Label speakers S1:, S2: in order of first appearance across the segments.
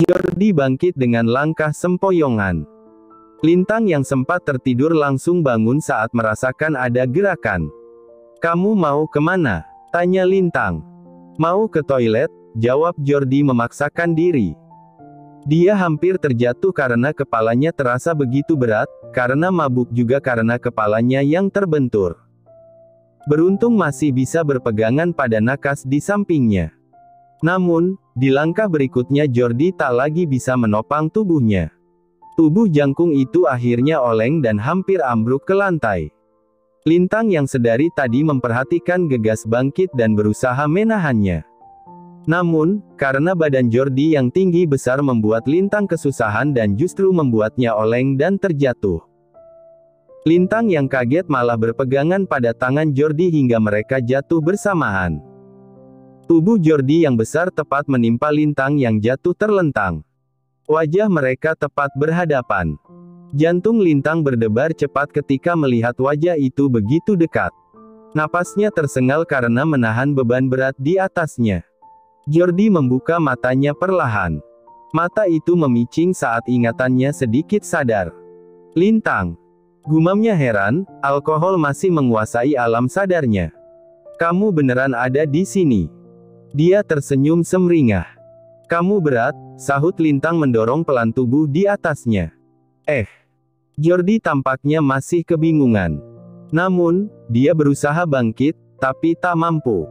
S1: Jordi bangkit dengan langkah sempoyongan. Lintang yang sempat tertidur langsung bangun saat merasakan ada gerakan. "Kamu mau kemana?" tanya Lintang. "Mau ke toilet," jawab Jordi memaksakan diri. Dia hampir terjatuh karena kepalanya terasa begitu berat, karena mabuk juga karena kepalanya yang terbentur. Beruntung masih bisa berpegangan pada nakas di sampingnya. Namun, di langkah berikutnya Jordi tak lagi bisa menopang tubuhnya. Tubuh jangkung itu akhirnya oleng dan hampir ambruk ke lantai. Lintang yang sedari tadi memperhatikan gegas bangkit dan berusaha menahannya. Namun, karena badan Jordi yang tinggi besar membuat Lintang kesusahan dan justru membuatnya oleng dan terjatuh. Lintang yang kaget malah berpegangan pada tangan Jordi hingga mereka jatuh bersamaan. Tubuh Jordi yang besar tepat menimpa Lintang yang jatuh terlentang. Wajah mereka tepat berhadapan. Jantung Lintang berdebar cepat ketika melihat wajah itu begitu dekat. Napasnya tersengal karena menahan beban berat di atasnya. Jordi membuka matanya perlahan. Mata itu memicing saat ingatannya sedikit sadar. "Lintang," gumamnya heran, alkohol masih menguasai alam sadarnya. "Kamu beneran ada di sini?" Dia tersenyum semringah. "Kamu berat," sahut Lintang mendorong pelan tubuh di atasnya. Jordi tampaknya masih kebingungan. Namun, dia berusaha bangkit, tapi tak mampu.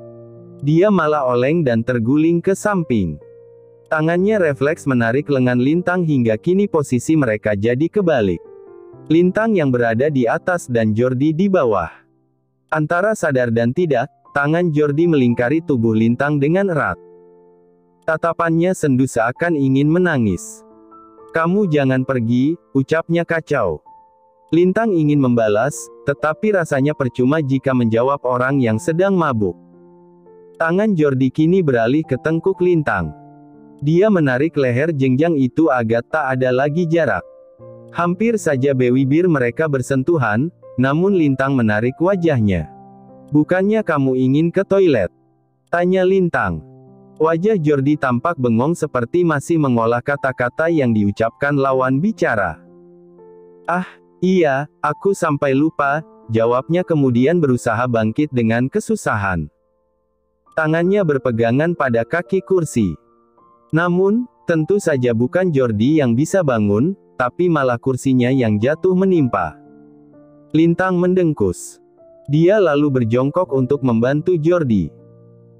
S1: Dia malah oleng dan terguling ke samping. Tangannya refleks menarik lengan Lintang hingga kini posisi mereka jadi kebalik. Lintang yang berada di atas dan Jordi di bawah. Antara sadar dan tidak, tangan Jordi melingkari tubuh Lintang dengan erat. Tatapannya sendu seakan ingin menangis. "Kamu jangan pergi," ucapnya kacau. Lintang ingin membalas, tetapi rasanya percuma jika menjawab orang yang sedang mabuk. Tangan Jordi kini beralih ke tengkuk Lintang. Dia menarik leher jenjang itu agar tak ada lagi jarak. Hampir saja bibir mereka bersentuhan, namun Lintang menarik wajahnya. "Bukannya kamu ingin ke toilet?" tanya Lintang. Wajah Jordi tampak bengong seperti masih mengolah kata-kata yang diucapkan lawan bicara. "Ah, iya, aku sampai lupa," jawabnya kemudian berusaha bangkit dengan kesusahan. Tangannya berpegangan pada kaki kursi. Namun, tentu saja bukan Jordi yang bisa bangun, tapi malah kursinya yang jatuh menimpa. Lintang mendengkus. Dia lalu berjongkok untuk membantu Jordi.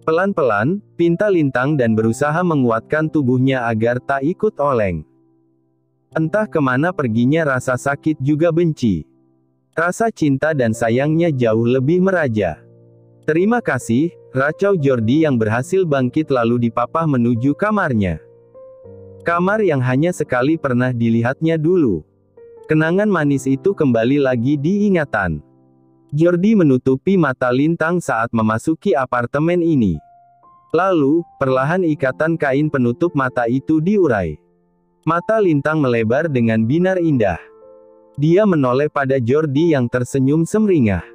S1: Pelan-pelan, pinta Lintang dan berusaha menguatkan tubuhnya agar tak ikut oleng. Entah kemana perginya rasa sakit juga benci. Rasa cinta dan sayangnya jauh lebih meraja. "Terima kasih," racau Jordi yang berhasil bangkit lalu dipapah menuju kamarnya. Kamar yang hanya sekali pernah dilihatnya dulu. Kenangan manis itu kembali lagi diingatan. Jordi menutupi mata Lintang saat memasuki apartemen ini. Lalu, perlahan ikatan kain penutup mata itu diurai. Mata Lintang melebar dengan binar indah. Dia menoleh pada Jordi yang tersenyum semringah.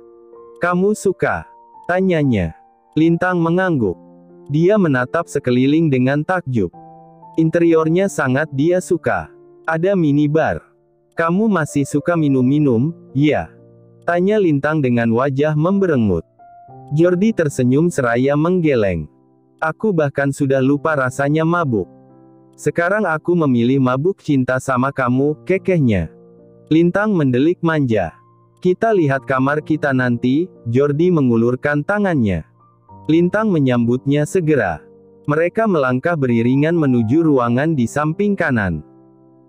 S1: "Kamu suka?" tanyanya. Lintang mengangguk. Dia menatap sekeliling dengan takjub. Interiornya sangat dia suka. Ada minibar. "Kamu masih suka minum-minum, ya?" tanya Lintang dengan wajah memberengut. Jordi tersenyum seraya menggeleng. "Aku bahkan sudah lupa rasanya mabuk. Sekarang aku memilih mabuk cinta sama kamu," kekehnya. Lintang mendelik manja. "Kita lihat kamar kita nanti," Jordi mengulurkan tangannya. Lintang menyambutnya segera. Mereka melangkah beriringan menuju ruangan di samping kanan.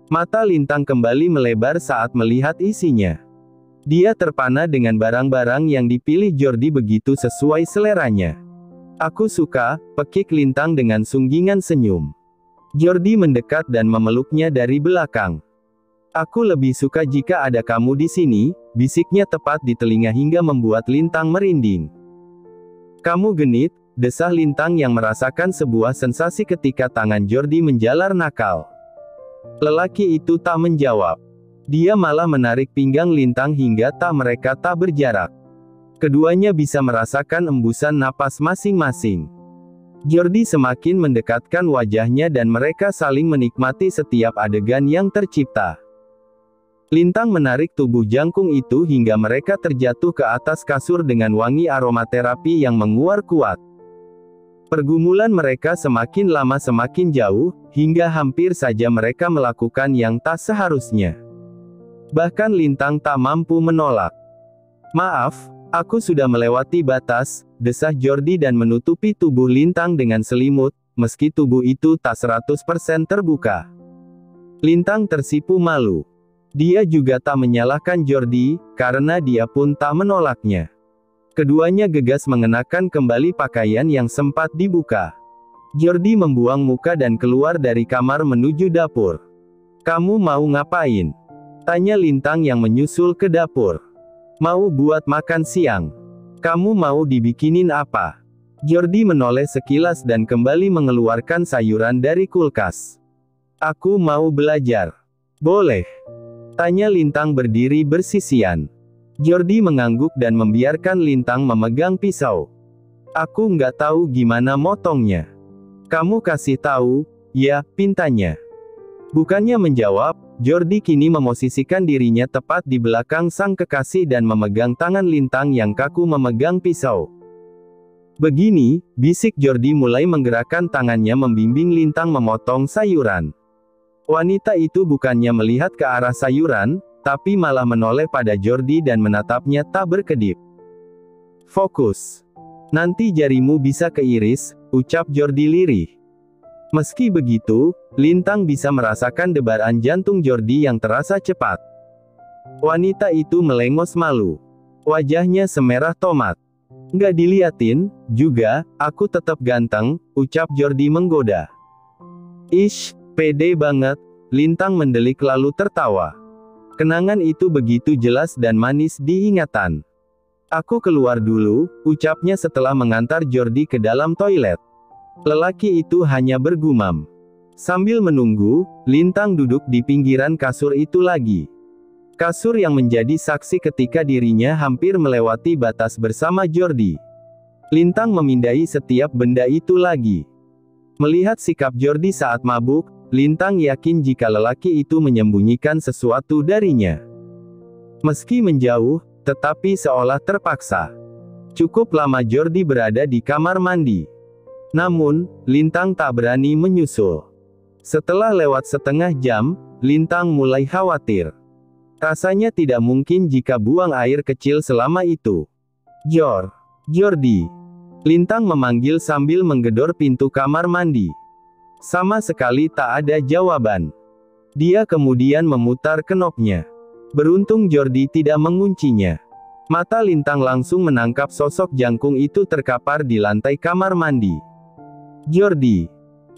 S1: Mata Lintang kembali melebar saat melihat isinya. Dia terpana dengan barang-barang yang dipilih Jordi begitu sesuai seleranya. "Aku suka," pekik Lintang dengan sunggingan senyum. Jordi mendekat dan memeluknya dari belakang. "Aku lebih suka jika ada kamu di sini," bisiknya tepat di telinga hingga membuat Lintang merinding. "Kamu genit," desah Lintang yang merasakan sebuah sensasi ketika tangan Jordi menjalar nakal. Lelaki itu tak menjawab. Dia malah menarik pinggang Lintang hingga mereka tak berjarak. Keduanya bisa merasakan embusan napas masing-masing. Jordi semakin mendekatkan wajahnya dan mereka saling menikmati setiap adegan yang tercipta. Lintang menarik tubuh Jangkung itu hingga mereka terjatuh ke atas kasur dengan wangi aromaterapi yang menguar kuat. Pergumulan mereka semakin lama semakin jauh, hingga hampir saja mereka melakukan yang tak seharusnya. Bahkan Lintang tak mampu menolak. "Maaf, aku sudah melewati batas," desah Jordi dan menutupi tubuh Lintang dengan selimut, meski tubuh itu tak 100% terbuka. Lintang tersipu malu. Dia juga tak menyalahkan Jordi, karena dia pun tak menolaknya. Keduanya gegas mengenakan kembali pakaian yang sempat dibuka. Jordi membuang muka dan keluar dari kamar menuju dapur. "Kamu mau ngapain?" tanya Lintang yang menyusul ke dapur. "Mau buat makan siang. Kamu mau dibikinin apa?" Jordi menoleh sekilas dan kembali mengeluarkan sayuran dari kulkas. "Aku mau belajar." "Boleh," tanya Lintang berdiri bersisian. Jordi mengangguk dan membiarkan Lintang memegang pisau. "Aku nggak tahu gimana motongnya." "Kamu kasih tahu, ya," pintanya. Bukannya menjawab, Jordi kini memosisikan dirinya tepat di belakang sang kekasih dan memegang tangan Lintang yang kaku memegang pisau. "Begini," bisik Jordi mulai menggerakkan tangannya membimbing Lintang memotong sayuran. Wanita itu bukannya melihat ke arah sayuran, tapi malah menoleh pada Jordi dan menatapnya tak berkedip. "Fokus. Nanti jarimu bisa keiris," ucap Jordi lirih. Meski begitu, Lintang bisa merasakan debaran jantung Jordi yang terasa cepat. Wanita itu melengos malu. Wajahnya semerah tomat. "Nggak diliatin, juga, aku tetap ganteng," ucap Jordi menggoda. "Ish, pede banget," Lintang mendelik lalu tertawa. Kenangan itu begitu jelas dan manis di ingatan. "Aku keluar dulu," ucapnya setelah mengantar Jordi ke dalam toilet. Lelaki itu hanya bergumam. Sambil menunggu, Lintang duduk di pinggiran kasur itu lagi. Kasur yang menjadi saksi ketika dirinya hampir melewati batas bersama Jordi. Lintang memindahi setiap benda itu lagi. Melihat sikap Jordi saat mabuk, Lintang yakin jika lelaki itu menyembunyikan sesuatu darinya. Meski menjauh, tetapi seolah terpaksa. Cukup lama Jordi berada di kamar mandi. Namun, Lintang tak berani menyusul. Setelah lewat setengah jam, Lintang mulai khawatir. Rasanya tidak mungkin jika buang air kecil selama itu. Jordi. Lintang memanggil sambil menggedor pintu kamar mandi. Sama sekali tak ada jawaban. Dia kemudian memutar knopnya. Beruntung Jordi tidak menguncinya. Mata Lintang langsung menangkap sosok Jangkung itu terkapar di lantai kamar mandi. "Jordi!"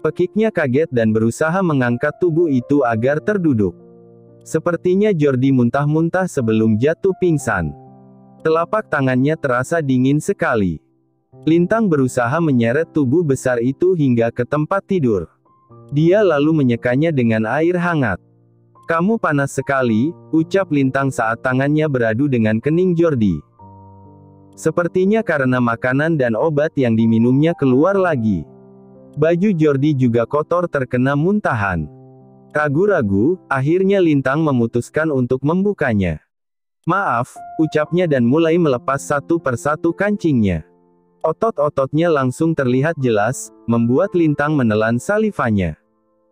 S1: Pekiknya kaget dan berusaha mengangkat tubuh itu agar terduduk. Sepertinya Jordi muntah-muntah sebelum jatuh pingsan. Telapak tangannya terasa dingin sekali. Lintang berusaha menyeret tubuh besar itu hingga ke tempat tidur. Dia lalu menyekanya dengan air hangat. "Kamu panas sekali," ucap Lintang saat tangannya beradu dengan kening Jordi. Sepertinya karena makanan dan obat yang diminumnya keluar lagi. Baju Jordi juga kotor terkena muntahan. Ragu-ragu, akhirnya Lintang memutuskan untuk membukanya. "Maaf," ucapnya dan mulai melepas satu persatu kancingnya. Otot-ototnya langsung terlihat jelas, membuat Lintang menelan salivanya.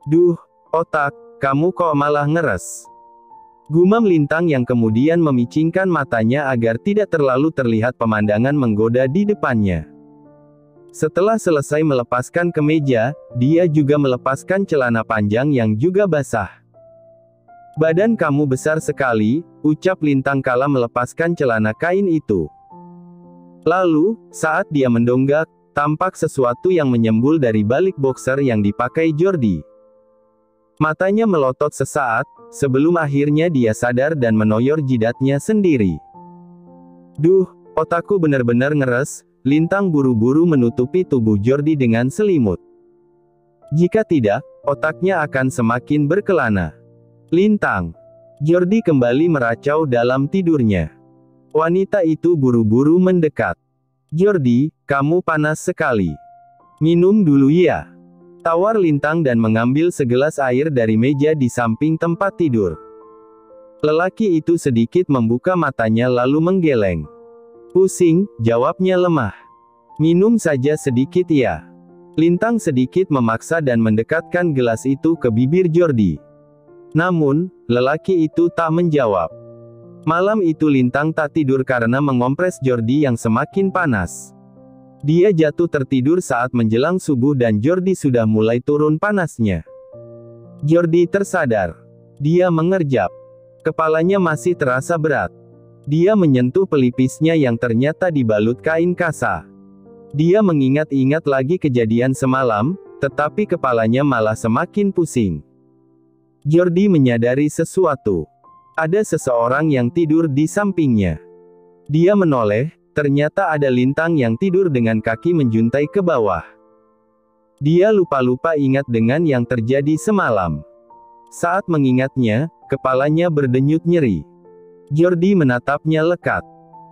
S1: "Duh, otak, kamu kok malah ngeres?" Gumam Lintang yang kemudian memicingkan matanya agar tidak terlalu terlihat pemandangan menggoda di depannya. Setelah selesai melepaskan kemeja, dia juga melepaskan celana panjang yang juga basah. "Badan kamu besar sekali," ucap Lintang kala melepaskan celana kain itu. Lalu, saat dia mendongak, tampak sesuatu yang menyembul dari balik boxer yang dipakai Jordi. Matanya melotot sesaat, sebelum akhirnya dia sadar dan menoyor jidatnya sendiri. "Duh, otakku benar-benar ngeres." Lintang buru-buru menutupi tubuh Jordi dengan selimut. Jika tidak, otaknya akan semakin berkelana. "Lintang!" Jordi kembali meracau dalam tidurnya. Wanita itu buru-buru mendekat. "Jordi, kamu panas sekali." Minum dulu ya. Tawar Lintang dan mengambil segelas air dari meja di samping tempat tidur. Lelaki itu sedikit membuka matanya lalu menggeleng. Pusing, jawabnya lemah. Minum saja sedikit ya. Lintang sedikit memaksa dan mendekatkan gelas itu ke bibir Jordi. Namun, lelaki itu tak menjawab. Malam itu Lintang tak tidur karena mengompres Jordi yang semakin panas. Dia jatuh tertidur saat menjelang subuh dan Jordi sudah mulai turun panasnya. Jordi tersadar. Dia mengerjap. Kepalanya masih terasa berat. Dia menyentuh pelipisnya yang ternyata dibalut kain kasa. Dia mengingat-ingat lagi kejadian semalam, tetapi kepalanya malah semakin pusing. Jordi menyadari sesuatu. Ada seseorang yang tidur di sampingnya. Dia menoleh. Ternyata ada Lintang yang tidur dengan kaki menjuntai ke bawah. Dia lupa-lupa ingat dengan yang terjadi semalam. Saat mengingatnya, kepalanya berdenyut nyeri. Jordi menatapnya lekat.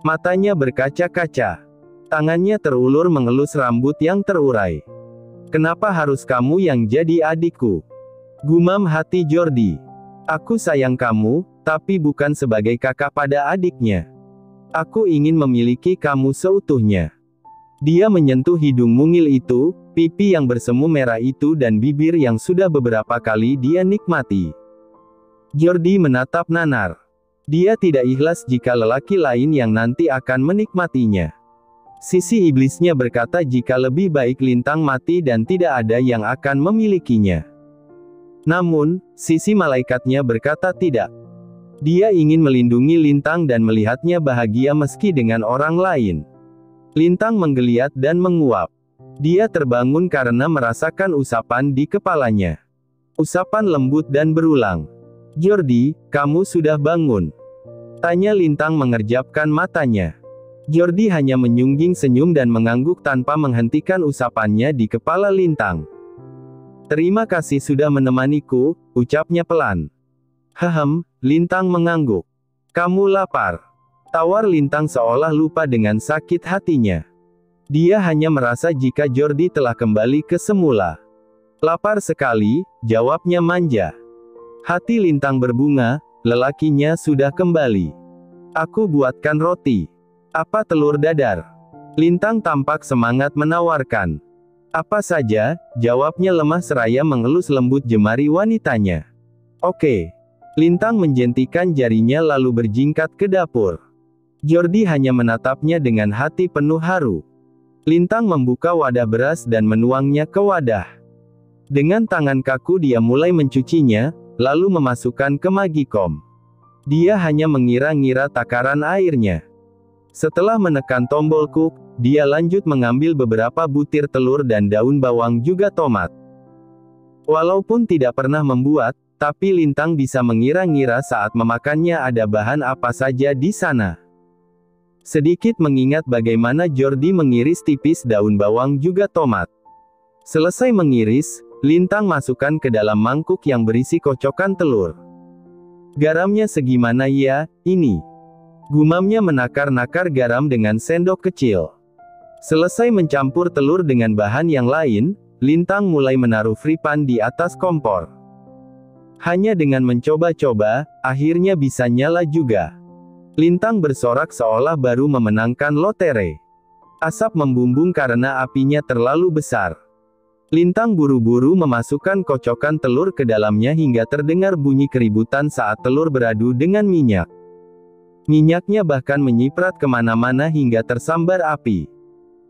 S1: Matanya berkaca-kaca. Tangannya terulur mengelus rambut yang terurai. Kenapa harus kamu yang jadi adikku? Gumam hati Jordi. Aku sayang kamu, tapi bukan sebagai kakak pada adiknya. Aku ingin memiliki kamu seutuhnya. Dia menyentuh hidung mungil itu, pipi yang bersemu merah itu dan bibir yang sudah beberapa kali dia nikmati. Jordi menatap nanar. Dia tidak ikhlas jika lelaki lain yang nanti akan menikmatinya. Sisi iblisnya berkata jika lebih baik Lintang mati dan tidak ada yang akan memilikinya. Namun, sisi malaikatnya berkata tidak. Dia ingin melindungi Lintang dan melihatnya bahagia meski dengan orang lain. Lintang menggeliat dan menguap. Dia terbangun karena merasakan usapan di kepalanya. Usapan lembut dan berulang. Jordi, kamu sudah bangun? Tanya Lintang mengerjapkan matanya. Jordi hanya menyungging senyum dan mengangguk tanpa menghentikan usapannya di kepala Lintang. Terima kasih sudah menemaniku, ucapnya pelan. Lintang mengangguk. Kamu lapar? Tawar Lintang seolah lupa dengan sakit hatinya. Dia hanya merasa jika Jordi telah kembali ke semula. Lapar sekali, jawabnya manja. Hati Lintang berbunga, lelakinya sudah kembali. Aku buatkan roti. Apa telur dadar? Lintang tampak semangat menawarkan. Apa saja, jawabnya lemah seraya mengelus lembut jemari wanitanya. Oke. Lintang menjentikan jarinya lalu berjingkat ke dapur. Jordi hanya menatapnya dengan hati penuh haru. Lintang membuka wadah beras dan menuangnya ke wadah. Dengan tangan kaku dia mulai mencucinya, lalu memasukkan ke magikom. Dia hanya mengira-ngira takaran airnya. Setelah menekan tombol cook, dia lanjut mengambil beberapa butir telur dan daun bawang juga tomat. Walaupun tidak pernah membuat, tapi Lintang bisa mengira-ngira saat memakannya ada bahan apa saja di sana. Sedikit mengingat bagaimana Jordi mengiris tipis daun bawang juga tomat. Selesai mengiris, Lintang masukkan ke dalam mangkuk yang berisi kocokan telur. Garamnya segimana ya, ini? Gumamnya menakar-nakar garam dengan sendok kecil. Selesai mencampur telur dengan bahan yang lain, Lintang mulai menaruh fripan di atas kompor. Hanya dengan mencoba-coba, akhirnya bisa nyala juga. Lintang bersorak seolah baru memenangkan lotre. Asap membumbung karena apinya terlalu besar. Lintang buru-buru memasukkan kocokan telur ke dalamnya hingga terdengar bunyi keributan saat telur beradu dengan minyak. Minyaknya bahkan menyiprat kemana-mana hingga tersambar api.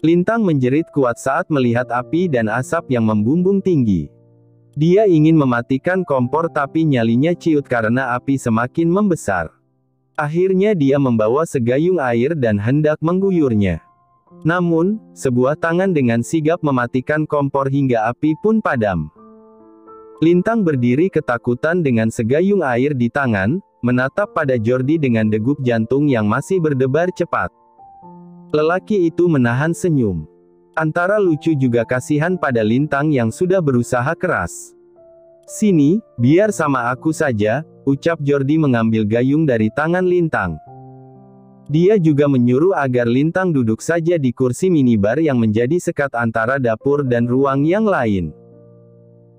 S1: Lintang menjerit kuat saat melihat api dan asap yang membumbung tinggi. Dia ingin mematikan kompor tapi nyalinya ciut karena api semakin membesar. Akhirnya dia membawa segayung air dan hendak mengguyurnya. Namun, sebuah tangan dengan sigap mematikan kompor hingga api pun padam. Lintang berdiri ketakutan dengan segayung air di tangan, menatap pada Jordi dengan degup jantung yang masih berdebar cepat. Lelaki itu menahan senyum. Antara lucu juga kasihan pada Lintang yang sudah berusaha keras. Sini, biar sama aku saja, ucap Jordi mengambil gayung dari tangan Lintang. Dia juga menyuruh agar Lintang duduk saja di kursi minibar yang menjadi sekat antara dapur dan ruang yang lain.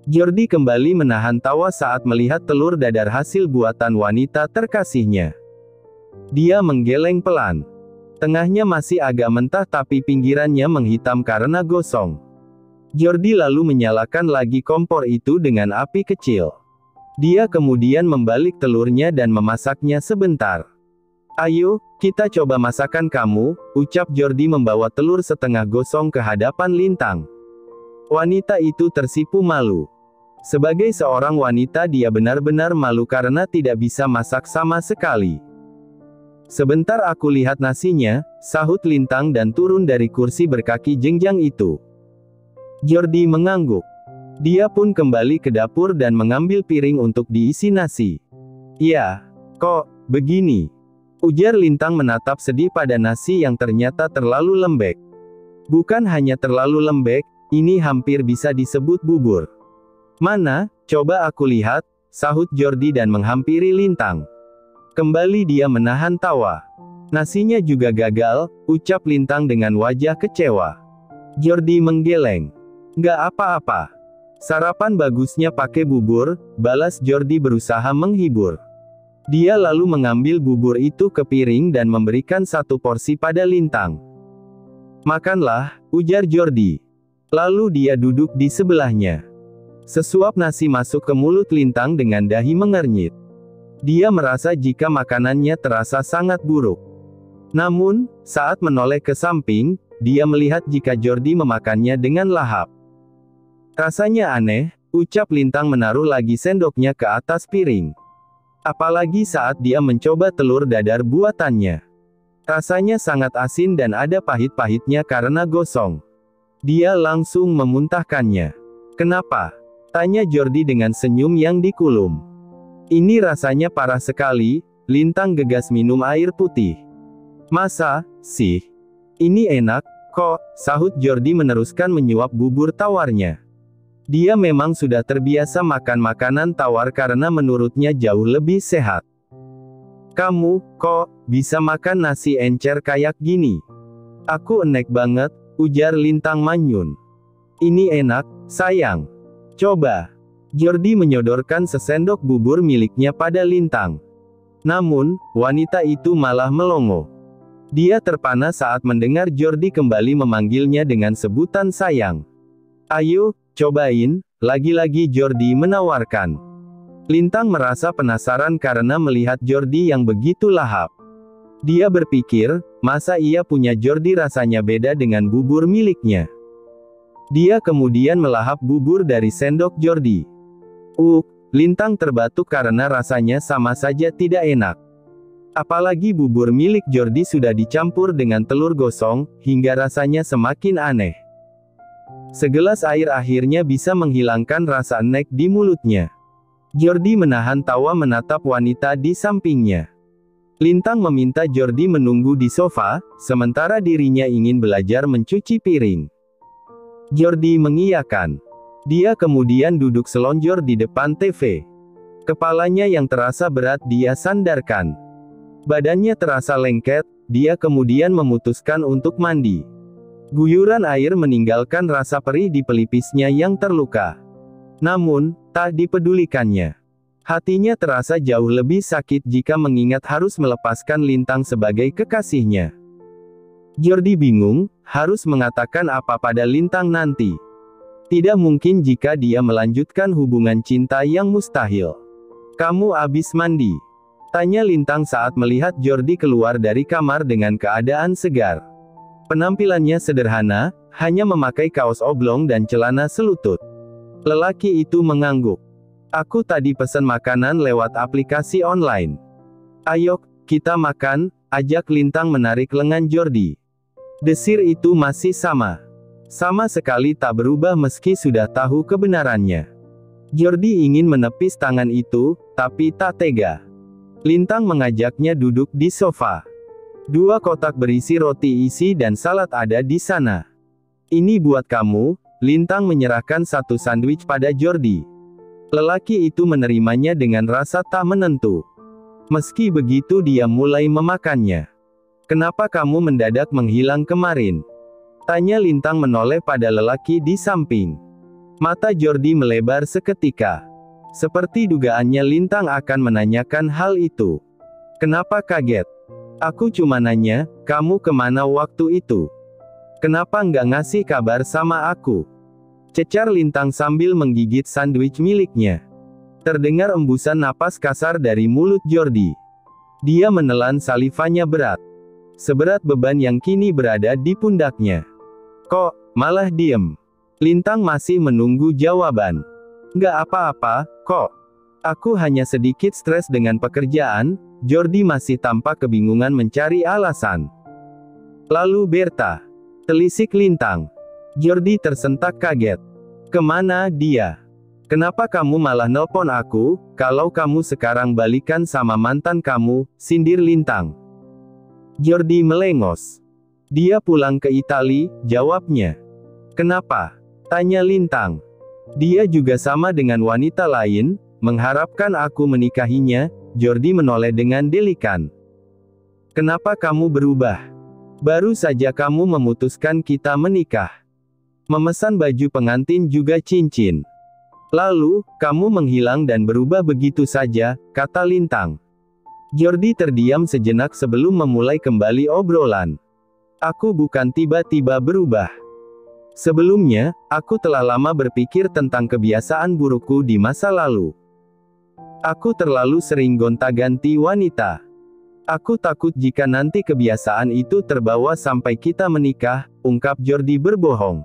S1: Jordi kembali menahan tawa saat melihat telur dadar hasil buatan wanita terkasihnya. Dia menggeleng pelan. Tengahnya masih agak mentah tapi pinggirannya menghitam karena gosong. Jordi lalu menyalakan lagi kompor itu dengan api kecil. Dia kemudian membalik telurnya dan memasaknya sebentar. "Ayo, kita coba masakan kamu," ucap Jordi membawa telur setengah gosong ke hadapan Lintang. Wanita itu tersipu malu. Sebagai seorang wanita dia benar-benar malu karena tidak bisa masak sama sekali. "Sebentar aku lihat nasinya," sahut Lintang dan turun dari kursi berkaki jenjang itu. Jordi mengangguk. Dia pun kembali ke dapur dan mengambil piring untuk diisi nasi. "Ya, kok begini?" ujar Lintang menatap sedih pada nasi yang ternyata terlalu lembek. "Bukan hanya terlalu lembek, ini hampir bisa disebut bubur." "Mana, coba aku lihat," sahut Jordi dan menghampiri Lintang. Kembali dia menahan tawa. "Nasinya juga gagal," ucap Lintang dengan wajah kecewa. Jordi menggeleng. "Nggak apa-apa. Sarapan bagusnya pakai bubur," balas Jordi berusaha menghibur. Dia lalu mengambil bubur itu ke piring dan memberikan satu porsi pada Lintang. "Makanlah," ujar Jordi. Lalu dia duduk di sebelahnya. Sesuap nasi masuk ke mulut Lintang dengan dahi mengernyit. Dia merasa jika makanannya terasa sangat buruk. Namun, saat menoleh ke samping, dia melihat jika Jordi memakannya dengan lahap. "Rasanya aneh," ucap Lintang menaruh lagi sendoknya ke atas piring. Apalagi saat dia mencoba telur dadar buatannya. Rasanya sangat asin dan ada pahit-pahitnya karena gosong. Dia langsung memuntahkannya. "Kenapa?" tanya Jordi dengan senyum yang dikulum. "Ini rasanya parah sekali," Lintang gegas minum air putih. "Masa sih? Ini enak, kok," sahut Jordi meneruskan menyuap bubur tawarnya. Dia memang sudah terbiasa makan makanan tawar karena menurutnya jauh lebih sehat. "Kamu, kok, bisa makan nasi encer kayak gini?" "Aku enek banget," ujar Lintang manyun. "Ini enak, sayang. Coba." Jordi menyodorkan sesendok bubur miliknya pada Lintang. Namun, wanita itu malah melongo. Dia terpana saat mendengar Jordi kembali memanggilnya dengan sebutan sayang. "Ayo, cobain," lagi-lagi Jordi menawarkan. Lintang merasa penasaran karena melihat Jordi yang begitu lahap. Dia berpikir, masa ia punya Jordi rasanya beda dengan bubur miliknya. Dia kemudian melahap bubur dari sendok Jordi. Lintang terbatuk karena rasanya sama saja tidak enak. Apalagi bubur milik Jordi sudah dicampur dengan telur gosong, hingga rasanya semakin aneh. Segelas air akhirnya bisa menghilangkan rasa enek di mulutnya. Jordi menahan tawa menatap wanita di sampingnya. Lintang meminta Jordi menunggu di sofa, sementara dirinya ingin belajar mencuci piring. Jordi mengiyakan. Dia kemudian duduk selonjor di depan TV. Kepalanya yang terasa berat dia sandarkan. Badannya terasa lengket, dia kemudian memutuskan untuk mandi. Guyuran air meninggalkan rasa perih di pelipisnya yang terluka. Namun, tak dipedulikannya. Hatinya terasa jauh lebih sakit jika mengingat harus melepaskan Lintang sebagai kekasihnya. Jordi bingung, harus mengatakan apa pada Lintang nanti. Tidak mungkin jika dia melanjutkan hubungan cinta yang mustahil. "Kamu abis mandi?" tanya Lintang saat melihat Jordi keluar dari kamar dengan keadaan segar. Penampilannya sederhana, hanya memakai kaos oblong dan celana selutut. Lelaki itu mengangguk. "Aku tadi pesan makanan lewat aplikasi online." "Ayo, kita makan," ajak Lintang menarik lengan Jordi. Desir itu masih sama. Sama sekali tak berubah meski sudah tahu kebenarannya. Jordi ingin menepis tangan itu, tapi tak tega. Lintang mengajaknya duduk di sofa. 2 kotak berisi roti isi dan salad ada di sana. "Ini buat kamu," Lintang menyerahkan satu sandwich pada Jordi. Lelaki itu menerimanya dengan rasa tak menentu. Meski begitu dia mulai memakannya. Kenapa kamu mendadak menghilang kemarin? Tanya Lintang menoleh pada lelaki di samping. Mata Jordi melebar seketika. Seperti dugaannya Lintang akan menanyakan hal itu. Kenapa kaget? Aku cuma nanya, kamu kemana waktu itu? Kenapa nggak ngasih kabar sama aku? Cecar Lintang sambil menggigit sandwich miliknya. Terdengar embusan napas kasar dari mulut Jordi. Dia menelan salivanya berat. Seberat beban yang kini berada di pundaknya. Kok, malah diem? Lintang masih menunggu jawaban. Nggak apa-apa, kok. Aku hanya sedikit stres dengan pekerjaan. Jordi masih tampak kebingungan mencari alasan. Lalu Berta. Telisik Lintang. Jordi tersentak kaget. Kemana dia? Kenapa kamu malah nelpon aku, kalau kamu sekarang balikan sama mantan kamu, sindir Lintang. Jordi melengos. Dia pulang ke Itali, jawabnya. Kenapa? Tanya Lintang. Dia juga sama dengan wanita lain, mengharapkan aku menikahinya. Jordi menoleh dengan delikan. Kenapa kamu berubah? Baru saja kamu memutuskan kita menikah. Memesan baju pengantin juga cincin. Lalu, kamu menghilang dan berubah begitu saja, kata Lintang. Jordi terdiam sejenak sebelum memulai kembali obrolan. Aku bukan tiba-tiba berubah. Sebelumnya, aku telah lama berpikir tentang kebiasaan burukku di masa lalu. Aku terlalu sering gonta-ganti wanita. Aku takut jika nanti kebiasaan itu terbawa sampai kita menikah, ungkap Jordi berbohong.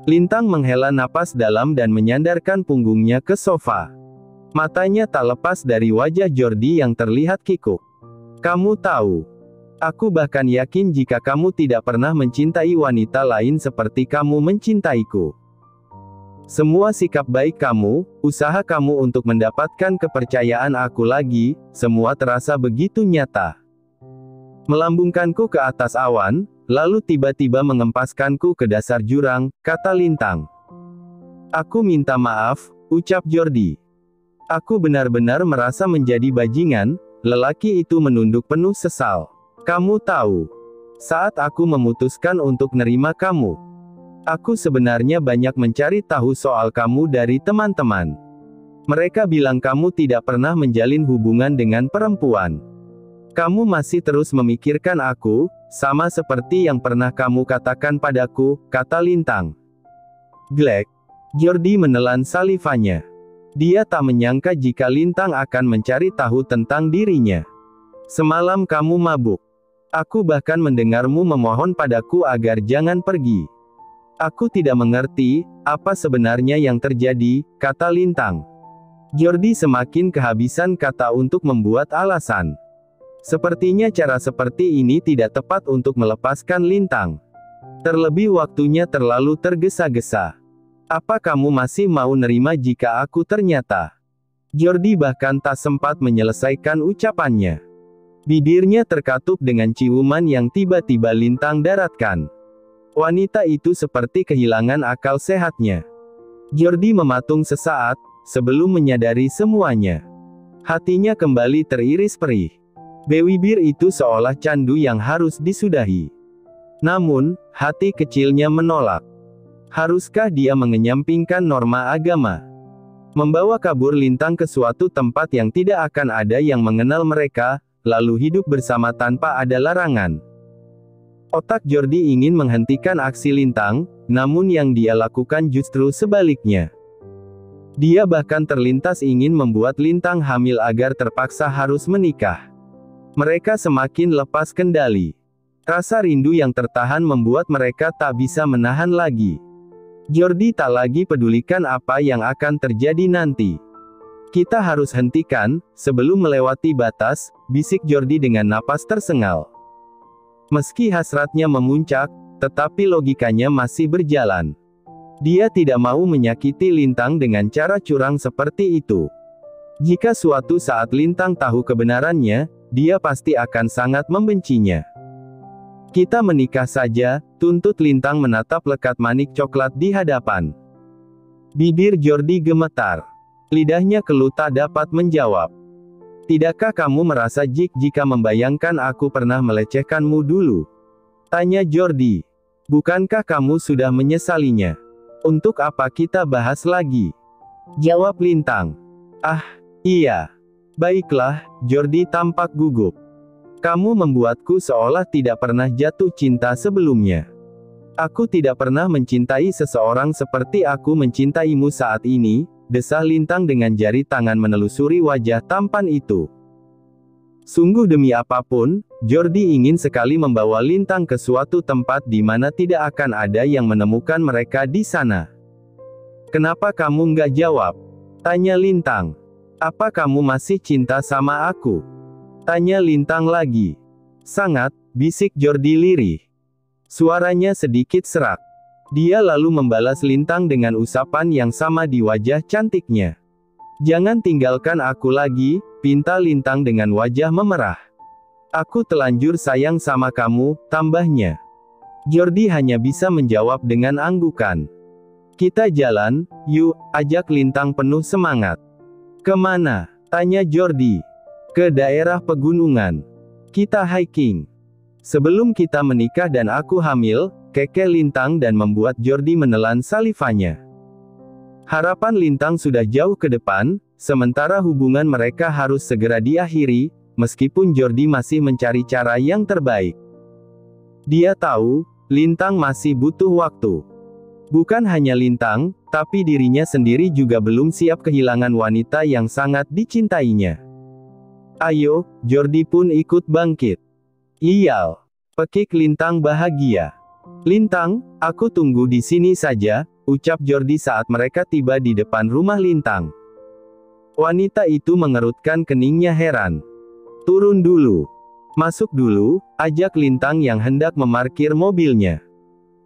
S1: Lintang menghela napas dalam dan menyandarkan punggungnya ke sofa. Matanya tak lepas dari wajah Jordi yang terlihat kikuk. Kamu tahu, aku bahkan yakin jika kamu tidak pernah mencintai wanita lain seperti kamu mencintaiku. Semua sikap baik kamu, usaha kamu untuk mendapatkan kepercayaan aku lagi, semua terasa begitu nyata. Melambungkanku ke atas awan, lalu tiba-tiba mengempaskanku ke dasar jurang, kata Lintang. Aku minta maaf, ucap Jordi. Aku benar-benar merasa menjadi bajingan. Lelaki itu menunduk penuh sesal. Kamu tahu, saat aku memutuskan untuk nerima kamu, aku sebenarnya banyak mencari tahu soal kamu dari teman-teman. Mereka bilang kamu tidak pernah menjalin hubungan dengan perempuan. Kamu masih terus memikirkan aku, sama seperti yang pernah kamu katakan padaku, kata Lintang. Glek. Jordi menelan salivanya. Dia tak menyangka jika Lintang akan mencari tahu tentang dirinya. Semalam kamu mabuk. Aku bahkan mendengarmu memohon padaku agar jangan pergi. Aku tidak mengerti, apa sebenarnya yang terjadi, kata Lintang. Jordi semakin kehabisan kata untuk membuat alasan. Sepertinya cara seperti ini tidak tepat untuk melepaskan Lintang. Terlebih waktunya terlalu tergesa-gesa. Apa kamu masih mau nerima jika aku ternyata? Jordi bahkan tak sempat menyelesaikan ucapannya. Bibirnya terkatup dengan ciuman yang tiba-tiba Lintang daratkan. Wanita itu seperti kehilangan akal sehatnya. Jordi mematung sesaat, sebelum menyadari semuanya. Hatinya kembali teriris perih. Bibir itu seolah candu yang harus disudahi. Namun, hati kecilnya menolak. Haruskah dia mengenyampingkan norma agama? Membawa kabur Lintang ke suatu tempat yang tidak akan ada yang mengenal mereka, lalu hidup bersama tanpa ada larangan. Otak Jordi ingin menghentikan aksi Lintang, namun yang dia lakukan justru sebaliknya. Dia bahkan terlintas ingin membuat Lintang hamil agar terpaksa harus menikah. Mereka semakin lepas kendali. Rasa rindu yang tertahan membuat mereka tak bisa menahan lagi. Jordi tak lagi pedulikan apa yang akan terjadi nanti. Kita harus hentikan, sebelum melewati batas, bisik Jordi dengan napas tersengal. Meski hasratnya memuncak, tetapi logikanya masih berjalan. Dia tidak mau menyakiti Lintang dengan cara curang seperti itu. Jika suatu saat Lintang tahu kebenarannya, dia pasti akan sangat membencinya. Kita menikah saja, tuntut Lintang menatap lekat manik coklat di hadapan. Bibir Jordi gemetar. Lidahnya keluh tak dapat menjawab. Tidakkah kamu merasa jijik jika membayangkan aku pernah melecehkanmu dulu? Tanya Jordi. Bukankah kamu sudah menyesalinya? Untuk apa kita bahas lagi? Jawab Lintang. Ah, iya. Baiklah, Jordi tampak gugup. Kamu membuatku seolah tidak pernah jatuh cinta sebelumnya. Aku tidak pernah mencintai seseorang seperti aku mencintaimu saat ini, desah Lintang dengan jari tangan menelusuri wajah tampan itu. Sungguh demi apapun, Jordi ingin sekali membawa Lintang ke suatu tempat di mana tidak akan ada yang menemukan mereka di sana. Kenapa kamu nggak jawab? Tanya Lintang. Apa kamu masih cinta sama aku? Tanya Lintang lagi. Sangat, bisik Jordi lirih. Suaranya sedikit serak. Dia lalu membalas Lintang dengan usapan yang sama di wajah cantiknya. Jangan tinggalkan aku lagi, pinta Lintang dengan wajah memerah. Aku telanjur sayang sama kamu, tambahnya. Jordi hanya bisa menjawab dengan anggukan. Kita jalan, yuk, ajak Lintang penuh semangat. Kemana? Tanya Jordi. Ke daerah pegunungan. Kita hiking. Sebelum kita menikah dan aku hamil, keke Lintang dan membuat Jordi menelan salivanya. Harapan Lintang sudah jauh ke depan, sementara hubungan mereka harus segera diakhiri, meskipun Jordi masih mencari cara yang terbaik. Dia tahu, Lintang masih butuh waktu. Bukan hanya Lintang, tapi dirinya sendiri juga belum siap kehilangan wanita yang sangat dicintainya. Ayo, Jordi pun ikut bangkit. Iyal. Pekik Lintang bahagia. Lintang, aku tunggu di sini saja, ucap Jordi saat mereka tiba di depan rumah Lintang. Wanita itu mengerutkan keningnya heran. Turun dulu. Masuk dulu, ajak Lintang yang hendak memarkir mobilnya.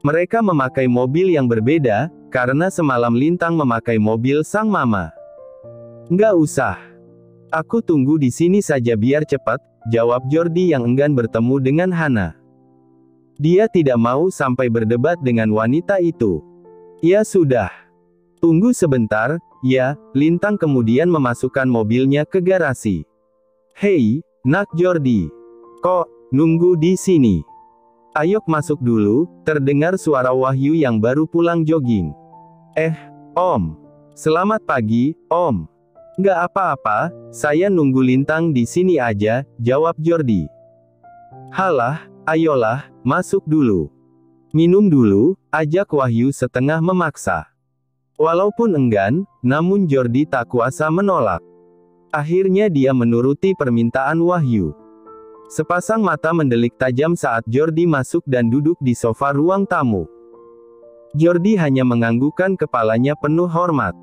S1: Mereka memakai mobil yang berbeda, karena semalam Lintang memakai mobil sang mama. Nggak usah. Aku tunggu di sini saja biar cepat, jawab Jordi yang enggan bertemu dengan Hana. Dia tidak mau sampai berdebat dengan wanita itu. Ya sudah. Tunggu sebentar, ya, Lintang kemudian memasukkan mobilnya ke garasi. Hei, nak Jordi. Kok, nunggu di sini? Ayo masuk dulu, terdengar suara Wahyu yang baru pulang jogging. Om. Selamat pagi, Om. Nggak apa-apa, saya nunggu Lintang di sini aja, jawab Jordi. Halah, ayolah, masuk dulu. Minum dulu, ajak Wahyu setengah memaksa. Walaupun enggan, namun Jordi tak kuasa menolak. Akhirnya dia menuruti permintaan Wahyu. Sepasang mata mendelik tajam saat Jordi masuk dan duduk di sofa ruang tamu. Jordi hanya menganggukkan kepalanya penuh hormat.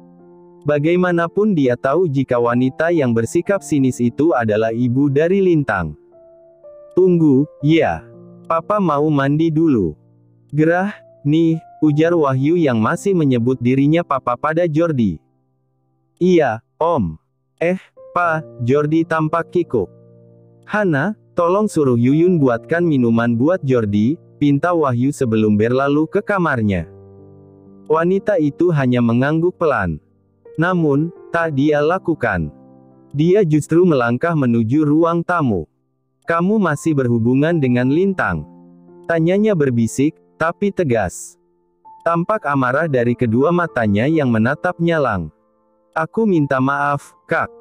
S1: Bagaimanapun dia tahu jika wanita yang bersikap sinis itu adalah ibu dari Lintang. Tunggu, ya. Papa mau mandi dulu. Gerah, nih, ujar Wahyu yang masih menyebut dirinya papa pada Jordi. Iya, Om. Pa, Jordi tampak kikuk. Hana, tolong suruh Yuyun buatkan minuman buat Jordi, pinta Wahyu sebelum berlalu ke kamarnya. Wanita itu hanya mengangguk pelan. Namun, tak dia lakukan. Dia justru melangkah menuju ruang tamu. Kamu masih berhubungan dengan Lintang? Tanyanya berbisik, tapi tegas. Tampak amarah dari kedua matanya yang menatap Nyalang. Aku minta maaf, Kak.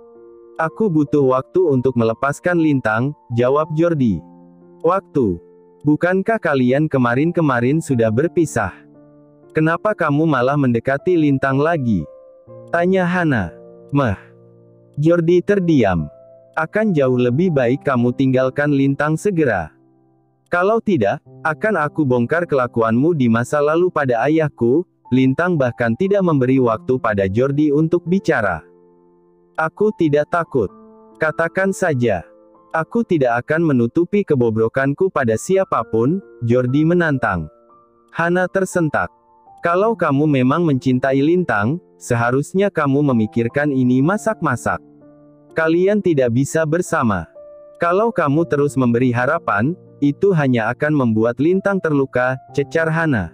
S1: Aku butuh waktu untuk melepaskan Lintang, jawab Jordi. Waktu? Bukankah kalian kemarin-kemarin sudah berpisah? Kenapa kamu malah mendekati Lintang lagi? Tanya Hana. Jordi terdiam. Akan jauh lebih baik kamu tinggalkan Lintang segera. Kalau tidak, akan aku bongkar kelakuanmu di masa lalu pada ayahku. Lintang bahkan tidak memberi waktu pada Jordi untuk bicara. Aku tidak takut. Katakan saja. Aku tidak akan menutupi kebobrokanku pada siapapun, Jordi menantang. Hana tersentak. Kalau kamu memang mencintai Lintang, seharusnya kamu memikirkan ini masak-masak. Kalian tidak bisa bersama. Kalau kamu terus memberi harapan, itu hanya akan membuat Lintang terluka, cecar Hana.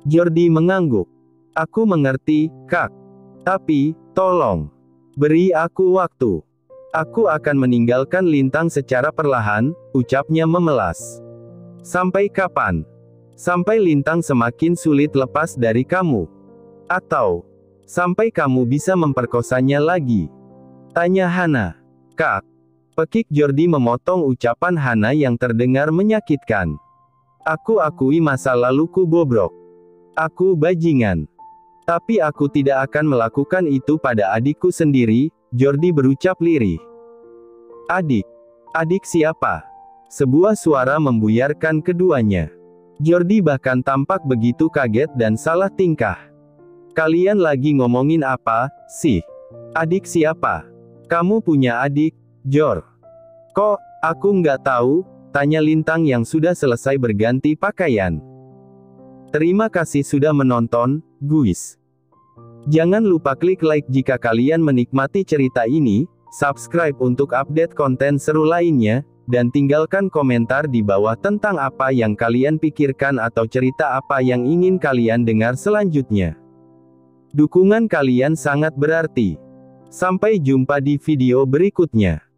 S1: Jordi mengangguk. Aku mengerti, Kak. Tapi, tolong. Beri aku waktu. Aku akan meninggalkan Lintang secara perlahan, ucapnya memelas. Sampai kapan? Sampai Lintang semakin sulit lepas dari kamu? Atau, sampai kamu bisa memperkosanya lagi? Tanya Hana. Kak. Pekik Jordi memotong ucapan Hana yang terdengar menyakitkan. Aku akui masa laluku bobrok. Aku bajingan. Tapi aku tidak akan melakukan itu pada adikku sendiri, Jordi berucap lirih. Adik? Adik siapa? Sebuah suara membuyarkan keduanya. Jordi bahkan tampak begitu kaget dan salah tingkah. Kalian lagi ngomongin apa, sih? Adik siapa? Kamu punya adik, Jor? Kok, aku nggak tahu, tanya Lintang yang sudah selesai berganti pakaian. Terima kasih sudah menonton, guys. Jangan lupa klik like jika kalian menikmati cerita ini, subscribe untuk update konten seru lainnya, dan tinggalkan komentar di bawah tentang apa yang kalian pikirkan atau cerita apa yang ingin kalian dengar selanjutnya. Dukungan kalian sangat berarti. Sampai jumpa di video berikutnya.